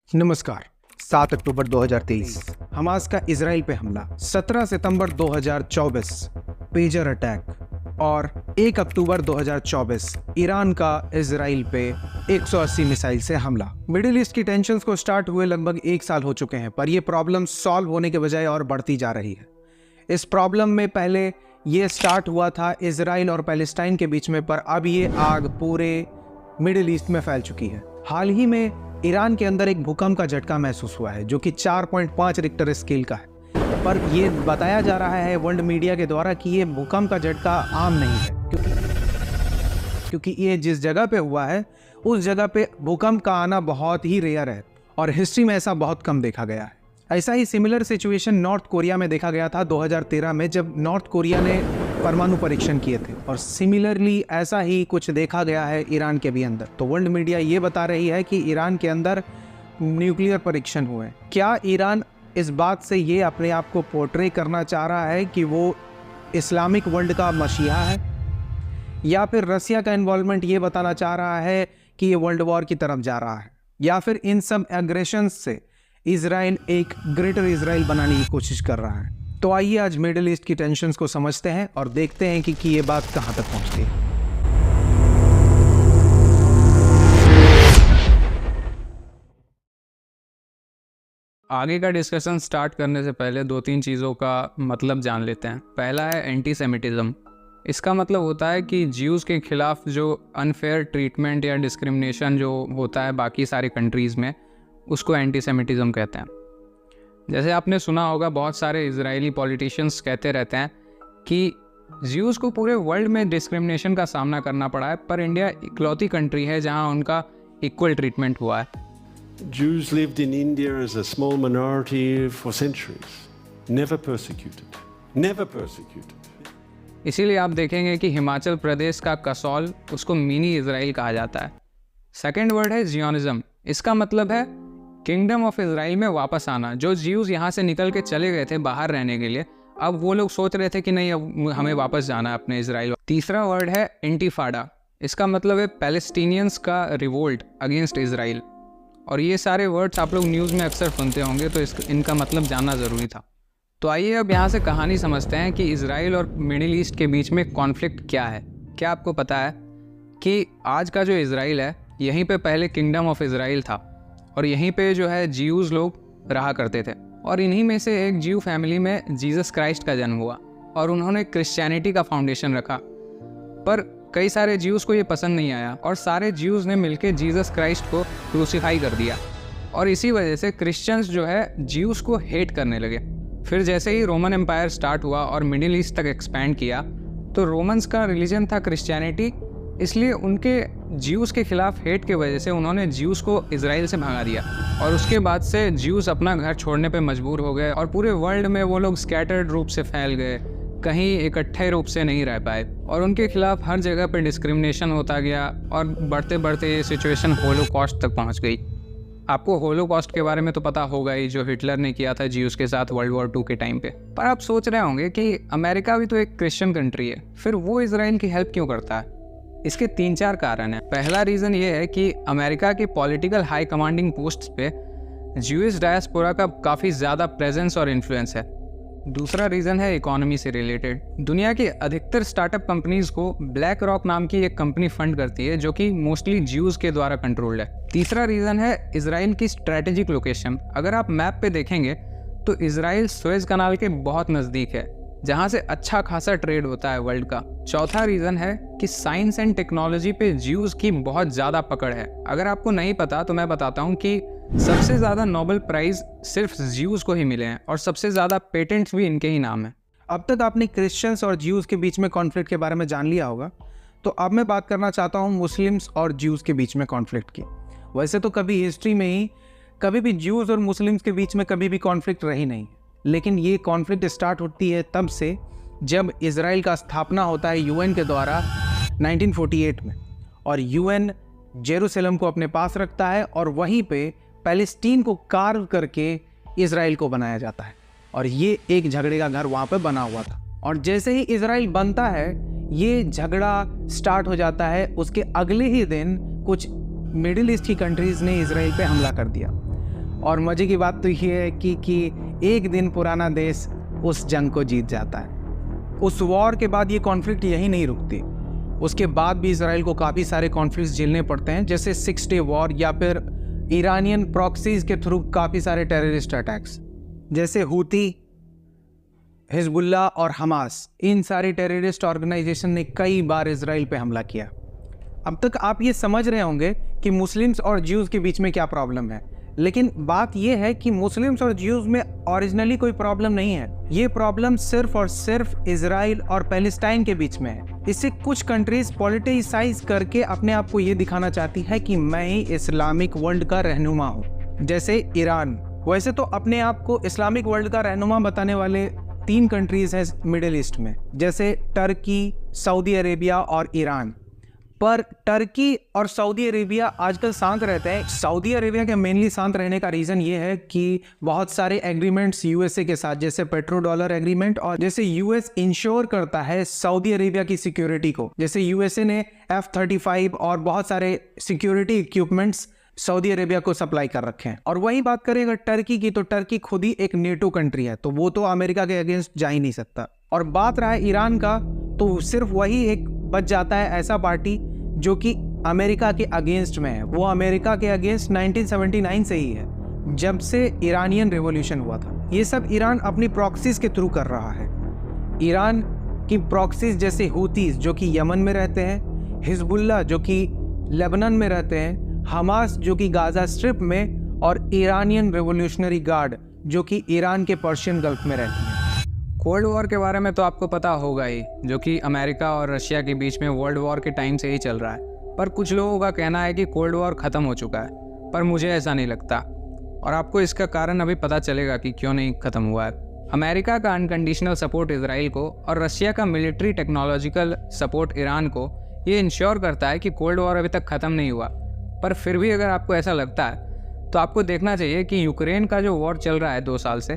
नमस्कार। 7 अक्टूबर 2023 हमास का इजराइल पे हमला, 17 सितंबर 2024 पेजर अटैक और 1 अक्टूबर 2024 ईरान का इजराइल पे 180 मिसाइल से हमला। मिडिल ईस्ट की टेंशंस को स्टार्ट हुए लगभग 1 साल हो चुके हैं, पर यह प्रॉब्लम सॉल्व होने के बजाय और बढ़ती जा रही है। इस प्रॉब्लम में पहले ये स्टार्ट हुआ था इजराइल और पैलेस्टाइन के बीच में, पर अब ये आग पूरे मिडिल ईस्ट में फैल चुकी है। हाल ही में ईरान के अंदर एक भूकंप का झटका महसूस हुआ है जो कि 4.5 रिक्टर स्केल का है, पर यह बताया जा रहा है वर्ल्ड मीडिया के द्वारा कि यह भूकंप का झटका आम नहीं है, क्योंकि ये जिस जगह पे हुआ है उस जगह पे भूकंप का आना बहुत ही रेयर है और हिस्ट्री में ऐसा बहुत कम देखा गया है। ऐसा ही सिमिलर सिचुएशन नॉर्थ कोरिया में देखा गया था 2013 में, जब नॉर्थ कोरिया ने परमाणु परीक्षण किए थे, और सिमिलरली ऐसा ही कुछ देखा गया है ईरान के भी अंदर। तो वर्ल्ड मीडिया ये बता रही है कि ईरान के अंदर न्यूक्लियर परीक्षण हुए। क्या ईरान इस बात से ये अपने आप को पोर्ट्रे करना चाह रहा है कि वो इस्लामिक वर्ल्ड का मसीहा है, या फिर रसिया का इन्वॉल्वमेंट ये बताना चाह रहा है कि ये वर्ल्ड वॉर की तरफ जा रहा है, या फिर इन सब एग्रेशन से इजराइल एक ग्रेटर इजराइल बनाने की कोशिश कर रहा है? तो आइए आज मिडिल ईस्ट की टेंशन्स को समझते हैं और देखते हैं कि ये बात कहां तक पहुंचती है। आगे का डिस्कशन स्टार्ट करने से पहले 2-3 चीज़ों का मतलब जान लेते हैं। पहला है एंटीसेमिटिज्म। इसका मतलब होता है कि ज्यूज़ के खिलाफ जो अनफेयर ट्रीटमेंट या डिस्क्रिमिनेशन जो होता है बाकी सारी कंट्रीज़ में, उसको एंटीसेमिटिज्म कहते हैं। जैसे आपने सुना होगा, बहुत सारे इजरायली पॉलिटिशियंस कहते रहते हैं कि ज्यूज़ को पूरे वर्ल्ड में डिस्क्रिमिनेशन का सामना करना पड़ा है, पर इंडिया इकलौती कंट्री है जहां उनका इक्वल ट्रीटमेंट हुआ है। Jews lived in India as a small minority for centuries, never persecuted, never persecuted. इसीलिए आप देखेंगे कि हिमाचल प्रदेश का कसौल, उसको मिनी इजराइल कहा जाता है। सेकेंड वर्ड है जियोनिज्म। इसका मतलब है किंगडम ऑफ इजराइल में वापस आना। जो ज्यूज़ यहाँ से निकल के चले गए थे बाहर रहने के लिए, अब वो लोग सोच रहे थे कि नहीं, अब हमें वापस जाना है अपने इजराइल। तीसरा वर्ड है इंटिफाडा। इसका मतलब है पैलेस्टीनियंस का रिवोल्ट अगेंस्ट इजराइल। और ये सारे वर्ड्स आप लोग न्यूज़ में अक्सर सुनते होंगे, तो इनका मतलब जानना ज़रूरी था। तो आइए अब यहाँ से कहानी समझते हैं कि इजराइल और मिडिल ईस्ट के बीच में कॉन्फ्लिक्ट क्या है। क्या आपको पता है कि आज का जो इजराइल है, यहीं पे पहले किंगडम ऑफ इजराइल था और यहीं पे जो है ज्यूज़ लोग रहा करते थे, और इन्हीं में से एक ज्यू फैमिली में जीसस क्राइस्ट का जन्म हुआ और उन्होंने क्रिश्चियनिटी का फाउंडेशन रखा। पर कई सारे ज्यूज़ को ये पसंद नहीं आया और सारे ज्यूज़ ने मिलकर जीसस क्राइस्ट को क्रूसीफाई कर दिया, और इसी वजह से क्रिश्चियंस जो है ज्यूज़ को हेट करने लगे। फिर जैसे ही रोमन एम्पायर स्टार्ट हुआ और मिडिल ईस्ट तक एक्सपैंड किया, तो रोमन्स का रिलीजन था क्रिश्चियनिटी, इसलिए उनके ज्यूज़ के खिलाफ हेट की वजह से उन्होंने ज्यूज़ को इजराइल से भगा दिया, और उसके बाद से ज्यूज़ अपना घर छोड़ने पे मजबूर हो गए और पूरे वर्ल्ड में वो लोग स्कैटर्ड रूप से फैल गए, कहीं इकट्ठे रूप से नहीं रह पाए, और उनके खिलाफ हर जगह पे डिस्क्रिमिनेशन होता गया, और बढ़ते बढ़ते ये सिचुएशन होलोकॉस्ट तक पहुंच गई। आपको होलोकॉस्ट के बारे में तो पता होगा ही, जो हिटलर ने किया था ज्यूज़ के साथ वर्ल्ड वॉर 2 के टाइम पे। पर आप सोच रहे होंगे कि अमेरिका भी तो एक क्रिश्चियन कंट्री है, फिर वो इजराइल की हेल्प क्यों करता है? इसके 3-4 कारण हैं। पहला रीज़न ये है कि अमेरिका की पॉलिटिकल हाई कमांडिंग पोस्ट्स पे ज्यूइश डायस्पोरा का काफ़ी ज़्यादा प्रेजेंस और इन्फ्लुएंस है। दूसरा रीज़न है इकोनॉमी से रिलेटेड। दुनिया की अधिकतर स्टार्टअप कंपनीज को ब्लैक रॉक नाम की एक कंपनी फंड करती है, जो कि मोस्टली ज्यूज़ के द्वारा कंट्रोल्ड है। तीसरा रीज़न है इजराइल की स्ट्रैटेजिक लोकेशन। अगर आप मैप पे देखेंगे तो इजराइल सुएज कनाल के बहुत नज़दीक है, जहाँ से अच्छा खासा ट्रेड होता है वर्ल्ड का। चौथा रीज़न है कि साइंस एंड टेक्नोलॉजी पे ज्यूज़ की बहुत ज़्यादा पकड़ है। अगर आपको नहीं पता तो मैं बताता हूँ कि सबसे ज़्यादा नोबेल प्राइज़ सिर्फ ज्यूज़ को ही मिले हैं, और सबसे ज़्यादा पेटेंट्स भी इनके ही नाम है। अब तक आपने क्रिश्चियंस और ज्यूज़ के बीच में कॉन्फ्लिक्ट के बारे में जान लिया होगा, तो अब मैं बात करना चाहता हूँ मुस्लिम्स और ज्यूज़ के बीच में कॉन्फ्लिक्ट की। वैसे तो कभी हिस्ट्री में ही कभी भी ज्यूज़ और मुस्लिम्स के बीच में कभी भी कॉन्फ्लिक्ट रही नहीं, लेकिन ये कॉन्फ्लिक्ट स्टार्ट होती है तब से जब इजराइल का स्थापना होता है यूएन के द्वारा 1948 में, और यूएन जेरूसलम को अपने पास रखता है और वहीं पे पैलेस्टीन को कार्व करके इजराइल को बनाया जाता है, और ये एक झगड़े का घर वहाँ पे बना हुआ था। और जैसे ही इजराइल बनता है, ये झगड़ा स्टार्ट हो जाता है। उसके अगले ही दिन कुछ मिडिल ईस्ट की कंट्रीज़ ने इजराइल पे हमला कर दिया। और मज़े की बात तो ये है कि एक दिन पुराना देश उस जंग को जीत जाता है। उस वॉर के बाद ये कॉन्फ्लिक्ट यही नहीं रुकती, उसके बाद भी इसराइल को काफ़ी सारे कॉन्फ्लिक्ट्स झेलने पड़ते हैं, जैसे 6 डे वॉर या फिर ईरानियन प्रॉक्सीज के थ्रू काफ़ी सारे टेररिस्ट अटैक्स, जैसे हूती, हिजबुल्ला और हमास। इन सारे टेररिस्ट ऑर्गेनाइजेशन ने कई बार इसराइल पे हमला किया। अब तक आप ये समझ रहे होंगे कि मुस्लिम्स और ज्यूज़ के बीच में क्या प्रॉब्लम है, लेकिन बात यह है कि मुस्लिम्स और ज्यूज़ में ओरिजिनली कोई प्रॉब्लम नहीं है। ये प्रॉब्लम सिर्फ और सिर्फ इजराइल और पैलेस्टाइन के बीच में है। इससे कुछ कंट्रीज पॉलिटिसाइज करके अपने आप को ये दिखाना चाहती है कि मैं ही इस्लामिक वर्ल्ड का रहनुमा हूँ, जैसे ईरान। वैसे तो अपने आप को इस्लामिक वर्ल्ड का रहनुमा बताने वाले 3 कंट्रीज हैं मिडिल ईस्ट में, जैसे टर्की, सऊदी अरेबिया और ईरान। पर टर्की और सऊदी अरेबिया आजकल शांत रहते हैं। सऊदी अरेबिया के मेनली शांत रहने का रीज़न ये है कि बहुत सारे एग्रीमेंट्स यूएसए के साथ, जैसे पेट्रो डॉलर एग्रीमेंट, और जैसे यूएस इंश्योर करता है सऊदी अरेबिया की सिक्योरिटी को, जैसे यूएसए ने F-35 और बहुत सारे सिक्योरिटी इक्विपमेंट्स सऊदी अरेबिया को सप्लाई कर रखे हैं। और वही बात करें अगर टर्की की, तो टर्की खुद ही एक नेटो कंट्री है, तो वो तो अमेरिका के अगेंस्ट जा ही नहीं सकता। और बात रहा है ईरान का, तो सिर्फ वही एक बच जाता है ऐसा पार्टी जो कि अमेरिका के अगेंस्ट में है। वो अमेरिका के अगेंस्ट 1979 से ही है, जब से ईरानियन रेवोल्यूशन हुआ था। ये सब ईरान अपनी प्रॉक्सीज के थ्रू कर रहा है। ईरान की प्रॉक्सीज जैसे हूतीज जो कि यमन में रहते हैं, हिजबुल्ला जो कि लेबनान में रहते हैं, हमास जो कि गाजा स्ट्रिप में, और ईरानियन रेवोल्यूशनरी गार्ड जो कि ईरान के पर्शियन गल्फ में रहती है। कोल्ड वॉर के बारे में तो आपको पता होगा ही, जो कि अमेरिका और रशिया के बीच में वर्ल्ड वॉर के टाइम से ही चल रहा है। पर कुछ लोगों का कहना है कि कोल्ड वॉर ख़त्म हो चुका है, पर मुझे ऐसा नहीं लगता। और आपको इसका कारण अभी पता चलेगा कि क्यों नहीं ख़त्म हुआ है। अमेरिका का अनकंडीशनल सपोर्ट इसराइल को और रशिया का मिलिट्री टेक्नोलॉजिकल सपोर्ट ईरान को ये इंश्योर करता है कि कोल्ड वॉर अभी तक ख़त्म नहीं हुआ। पर फिर भी अगर आपको ऐसा लगता है तो आपको देखना चाहिए कि यूक्रेन का जो वॉर चल रहा है 2 साल से,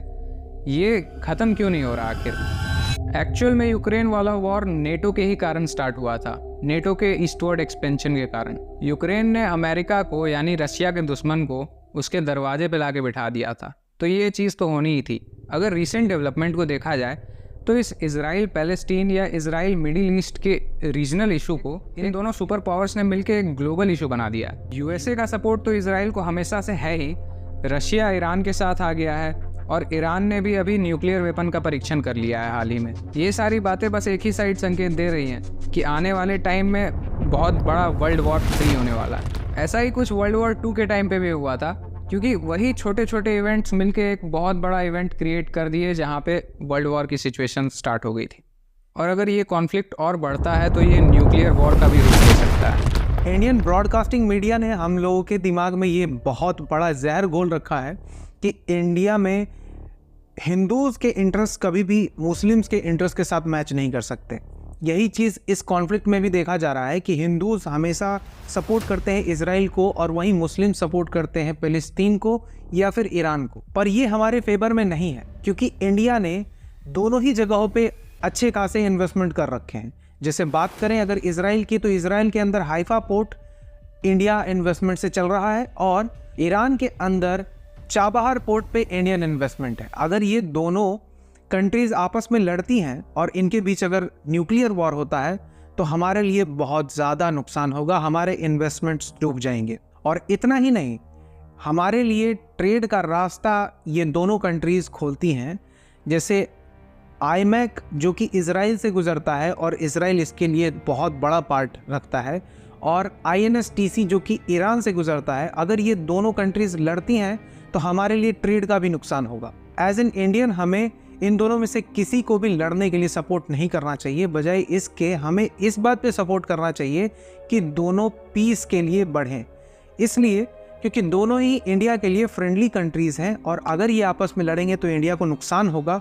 ये ख़त्म क्यों नहीं हो रहा आखिर। एक्चुअल में यूक्रेन वाला वॉर नेटो के ही कारण स्टार्ट हुआ था, नेटो के ईस्टवर्ड एक्सपेंशन के कारण। यूक्रेन ने अमेरिका को यानी रशिया के दुश्मन को उसके दरवाजे पे लाके बिठा दिया था, तो ये चीज़ तो होनी ही थी। अगर रीसेंट डेवलपमेंट को देखा जाए तो इस इजराइल पैलेस्टीन या इजराइल मिडिल ईस्ट के रीजनल इशू को इन दोनों सुपर पावर्स ने मिलकर एक ग्लोबल इशू बना दिया। यूएसए का सपोर्ट तो इजराइल को हमेशा से है ही, रशिया ईरान के साथ आ गया है, और ईरान ने भी अभी न्यूक्लियर वेपन का परीक्षण कर लिया है हाल ही में। ये सारी बातें बस एक ही साइड संकेत दे रही हैं कि आने वाले टाइम में बहुत बड़ा वर्ल्ड वॉर 3 होने वाला है। ऐसा ही कुछ वर्ल्ड वॉर 2 के टाइम पे भी हुआ था, क्योंकि वही छोटे छोटे इवेंट्स मिलके एक बहुत बड़ा इवेंट क्रिएट कर दिए जहाँ पे वर्ल्ड वॉर की सिचुएशन स्टार्ट हो गई थी। और अगर ये कॉन्फ्लिक्ट और बढ़ता है तो ये न्यूक्लियर वॉर का भी रूप ले सकता है। इंडियन ब्रॉडकास्टिंग मीडिया ने हम लोगों के दिमाग में ये बहुत बड़ा जहर घोल रखा है कि इंडिया में हिंदूज़ के इंटरेस्ट कभी भी मुस्लिम्स के इंटरेस्ट के साथ मैच नहीं कर सकते। यही चीज़ इस कॉन्फ्लिक्ट में भी देखा जा रहा है कि हिंदूज़ हमेशा सपोर्ट करते हैं इजराइल को और वहीं मुस्लिम सपोर्ट करते हैं फ़लस्तीन को या फिर ईरान को। पर ये हमारे फेवर में नहीं है, क्योंकि इंडिया ने दोनों ही जगहों पे अच्छे खासे इन्वेस्टमेंट कर रखे हैं। जैसे बात करें अगर इजराइल की, तो इजराइल के अंदर हाइफा पोर्ट इंडिया इन्वेस्टमेंट से चल रहा है, और ईरान के अंदर चाबहार पोर्ट पे इंडियन इन्वेस्टमेंट है। अगर ये दोनों कंट्रीज़ आपस में लड़ती हैं और इनके बीच अगर न्यूक्लियर वॉर होता है तो हमारे लिए बहुत ज़्यादा नुकसान होगा, हमारे इन्वेस्टमेंट्स डूब जाएंगे। और इतना ही नहीं, हमारे लिए ट्रेड का रास्ता ये दोनों कंट्रीज़ खोलती हैं। जैसे आईमैक जो कि इजराइल से गुजरता है और इजराइल इसके लिए बहुत बड़ा पार्ट रखता है, और INSTC जो कि ईरान से गुजरता है। अगर ये दोनों कंट्रीज़ लड़ती हैं तो हमारे लिए ट्रेड का भी नुकसान होगा। एज एन इंडियन हमें इन दोनों में से किसी को भी लड़ने के लिए सपोर्ट नहीं करना चाहिए। बजाय इसके हमें इस बात पे सपोर्ट करना चाहिए कि दोनों पीस के लिए बढ़ें, इसलिए क्योंकि दोनों ही इंडिया के लिए फ्रेंडली कंट्रीज़ हैं, और अगर ये आपस में लड़ेंगे तो इंडिया को नुकसान होगा।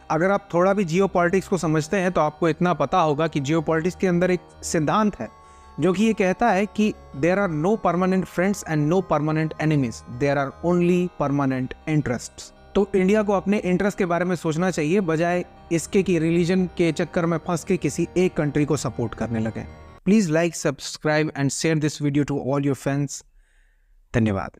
अगर आप थोड़ा भी जियोपॉलिटिक्स को समझते हैं तो आपको इतना पता होगा कि जियोपॉलिटिक्स के अंदर एक सिद्धांत है जो कि ये कहता है कि there are no permanent friends and no permanent enemies, there are only permanent interests. तो इंडिया को अपने इंटरेस्ट के बारे में सोचना चाहिए, बजाय इसके कि रिलीजन के चक्कर में फंस के किसी एक कंट्री को सपोर्ट करने लगे। Please like, subscribe and share this video to all your friends. धन्यवाद।